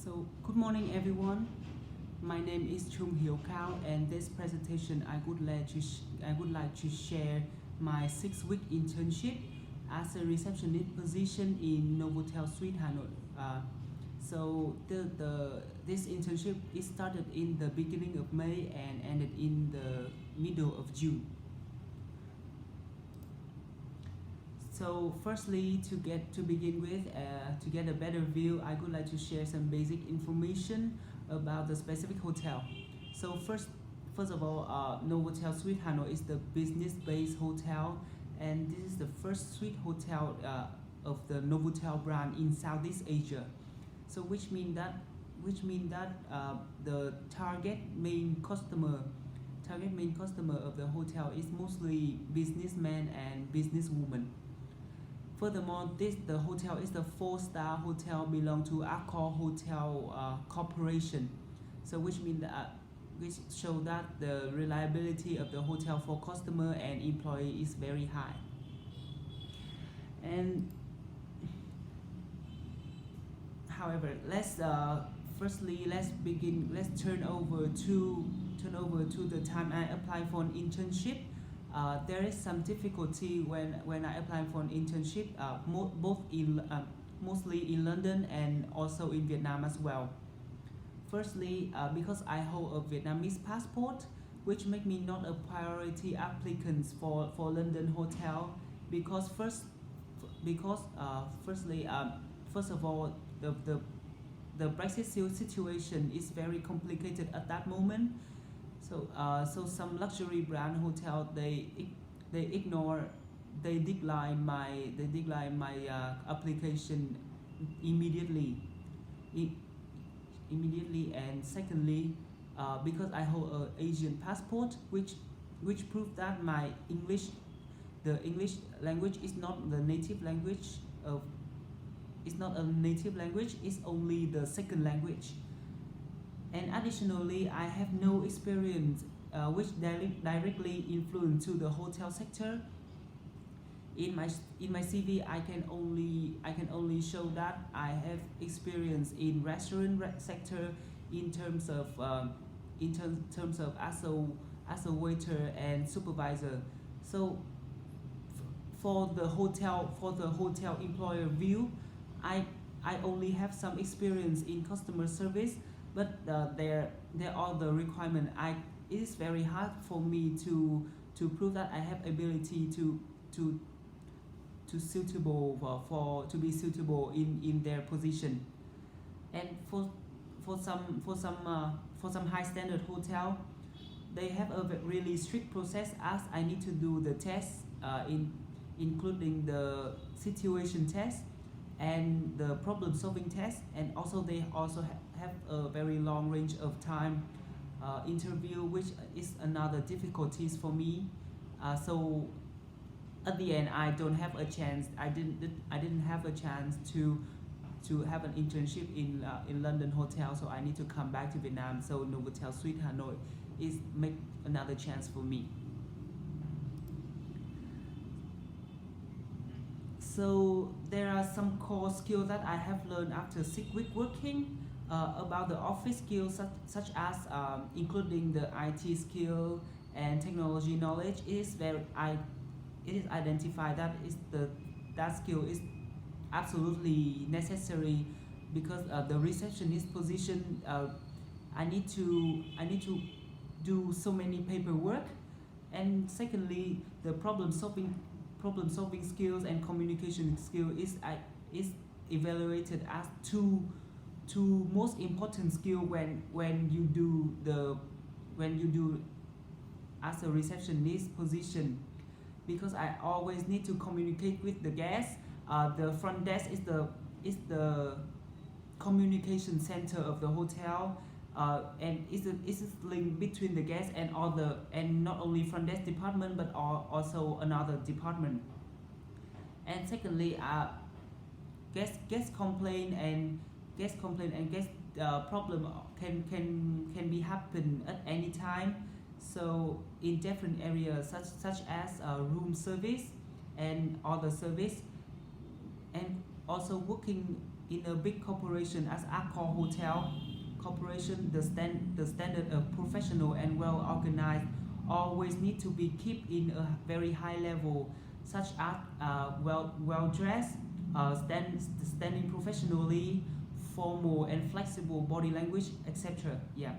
So, good morning, everyone. My name is Trung Cao, and this presentation I would like to share my 6-week internship as a receptionist position in Novotel Suites Hanoi. This internship is started in the beginning of May and ended in the middle of June. So firstly, to begin with, to get a better view, I would like to share some basic information about the specific hotel. So first of all, Novotel Suites Hanoi is the business-based hotel, and this is the first suite hotel of the Novotel brand in Southeast Asia. So which mean that the target main customer of the hotel is mostly businessmen and businesswomen. Furthermore, the hotel is the four-star hotel belong to Accor Hotel Corporation. So which show that the reliability of the hotel for customer and employee is very high. And however, let's turn over to the time I applied for an internship. There is some difficulty when I apply for an internship, mostly in London and also in Vietnam as well. Firstly, because I hold a Vietnamese passport, which make me not a priority applicant for London hotel because first of all, the Brexit situation is very complicated at that moment. So some luxury brand hotel they ignore they decline my application immediately. Immediately, and secondly, because I hold a Asian passport, which proves that the English language is not the native language of it's not a native language, it's only the second language. And additionally, I have no experience which directly influence to the hotel sector. In my CV, I can only show that I have experience in restaurant sector in terms of as a waiter and supervisor. So for the hotel employer view, I I only have some experience in customer service, but there are the requirement. It is very hard for me to prove that I have ability to to be suitable in their position. And for some high standard hotel, they have a really strict process as I need to do the test including the situation test and the problem solving test, and also they also have a very long range of time interview, which is another difficulties for me. So at the end, I don't have a chance. I didn't have a chance to have an internship in London hotel, so I need to come back to Vietnam. So Novotel Suites Hanoi is make another chance for me. So there are some core skills that I have learned after 6 weeks working about the office skills such as including the IT skill and technology knowledge. It is identified that that skill is absolutely necessary because the receptionist position, I need to do so many paperwork. And secondly, the problem solving skills and communication skill is evaluated as two most important skill when you do as a receptionist position, because I always need to communicate with the guests. The front desk is the communication center of the hotel, and it's a link between the guests and not only front desk department but also another department. And secondly, guest complaint and guest problem can be happen at any time. So in different areas such as room service and other service, and also working in a big corporation as Accor Hotel corporation, the standard of professional and well organized always need to be kept in a very high level, such as well dressed, standing professionally, formal and flexible body language, etc. Yeah.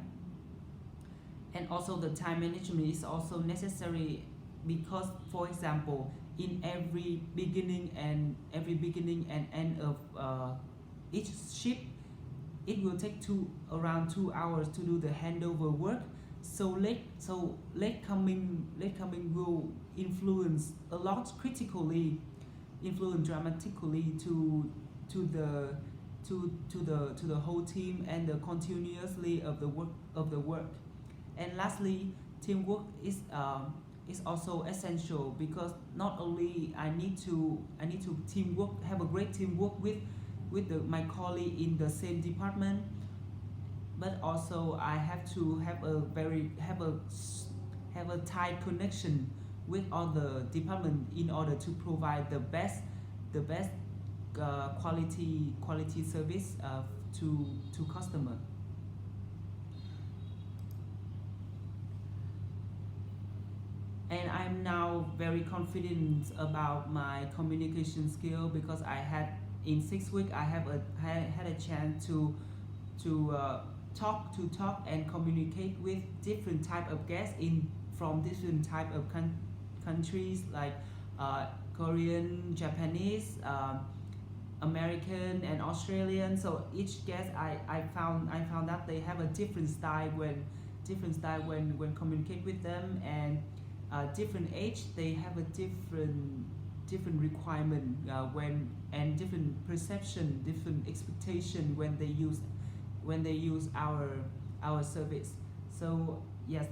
And also the time management is also necessary because, for example, in every beginning and end of each shift, it will take around 2 hours to do the handover work. So late coming will influence a lot critically, influence dramatically to the whole team and the continuously of the work. And lastly, teamwork is also essential because not only I need to teamwork, have a great teamwork with my colleague in the same department, but also I have to have a tight connection with other department in order to provide the best quality service to customer. And I'm now very confident about my communication skill because I had in 6 weeks I had a chance to talk and communicate with different type of guests in from different type of countries like Korean, Japanese, American, and Australian. So each guest I found that they have a different style when communicate with them, and different age they have a different requirement when, and different perception, different expectation when they use our service. So yes,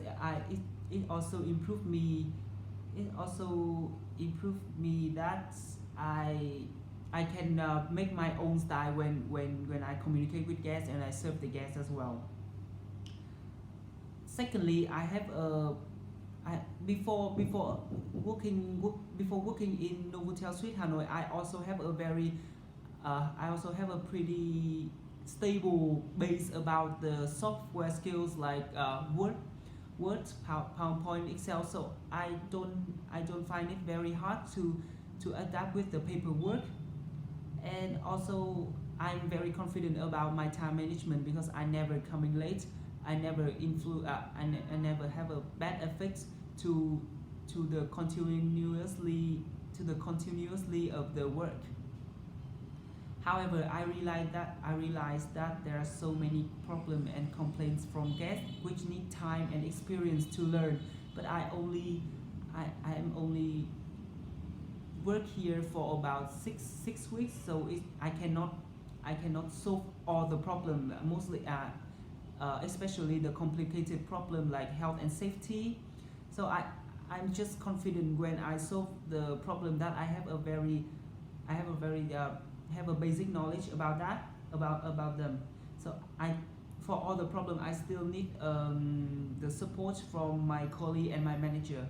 it also improved me. It also improved me that I can make my own style when I communicate with guests and I serve the guests as well. Secondly, before working in Novotel Suites Hanoi, I also have a pretty stable base about the software skills like Word, PowerPoint, Excel. So I don't find it very hard to adapt with the paperwork. And also I'm very confident about my time management because I never coming late. I never I never have a bad effect to the continuously of the work. However, I realized that there are so many problems and complaints from guests which need time and experience to learn. But I am only work here for about six weeks, so I cannot solve all the problem. Mostly, especially the complicated problem like health and safety. So I'm just confident when I solve the problem that I have a very have a basic knowledge about that about them. So for all the problem I still need the support from my colleague and my manager.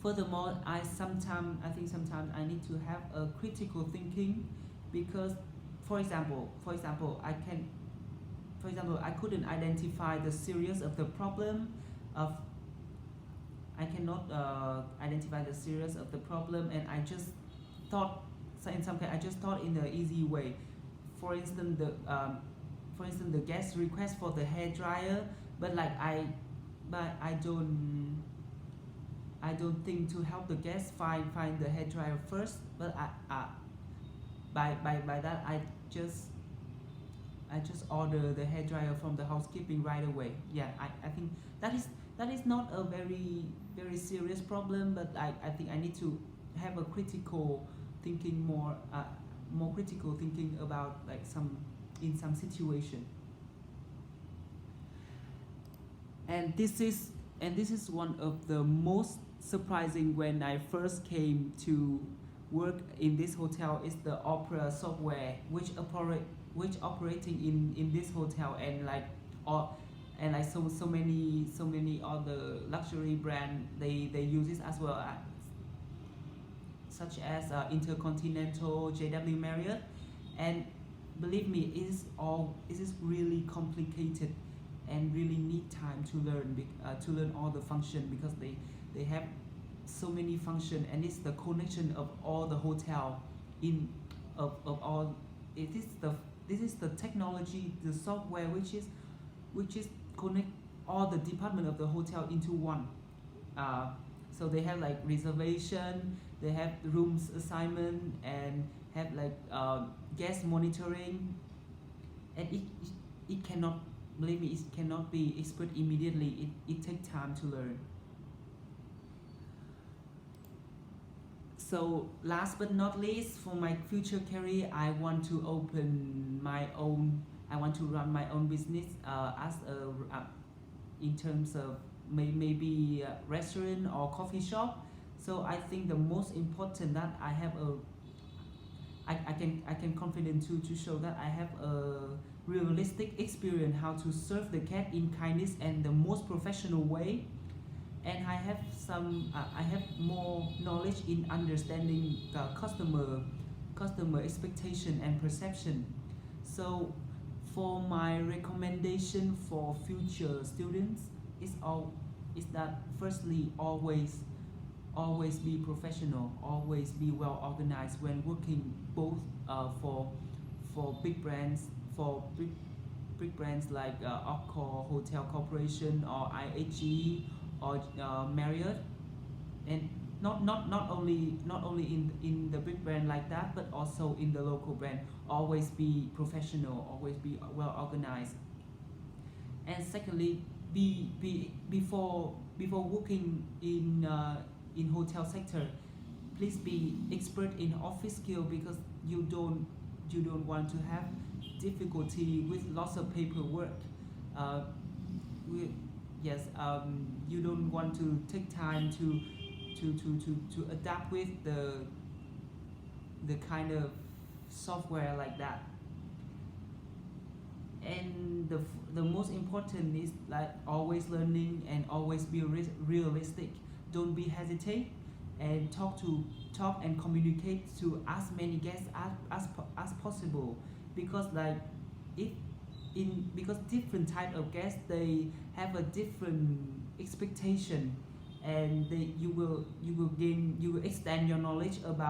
Furthermore, I think sometimes I need to have a critical thinking because, for example, I couldn't identify the seriousness of the problem. I cannot identify the seriousness of the problem, and I just thought, so in some case, I just thought in an easy way. For instance, the guest request for the hair dryer, but I don't think to help the guest find the hair dryer first. But by that I just order the hair dryer from the housekeeping right away. Yeah, I think that is not a very serious problem, but I think I need to have a critical thinking more critical thinking about like in some situation. And this is one of the most surprising when I first came to work in this hotel is the Opera software which operating in this hotel, and like so many other luxury brand they use this as well, such as Intercontinental, JW Marriott, And believe me, it is really complicated and really need time to learn all the function, because they have so many function, and it's the connection of all the hotel in of all. It is the This is the technology, the software, which is connect all the department of the hotel into one. So they have like reservation, they have rooms assignment, and have like guest monitoring, and it cannot, believe me, it cannot be expert immediately. It takes time to learn. So last but not least, for my future career, I want to open my own. I want to run my own business as in terms of maybe a restaurant or coffee shop. So I think the most important that I have a I can confident to show that I have a realistic experience how to serve the cat in kindness and the most professional way, and I have more knowledge in understanding the customer expectation and perception. So for my recommendation for future students is that firstly, always be professional, always be well organized when working, both for big brands, for big brands like Accor Hotel Corporation or IHG or Marriott, and not only in the big brand like that, but also in the local brand. Always be professional, always be well organized. And secondly, before working in hotel sector, please be expert in office skill, because you don't want to have difficulty with lots of paperwork. uh, we, yes, you don't want to take time to adapt with the kind of software like that. And the most important is like always learning and always be realistic. Don't be hesitate, and talk and communicate to as many guests as possible, because like if in because different type of guests, they have a different expectation, and you will extend your knowledge about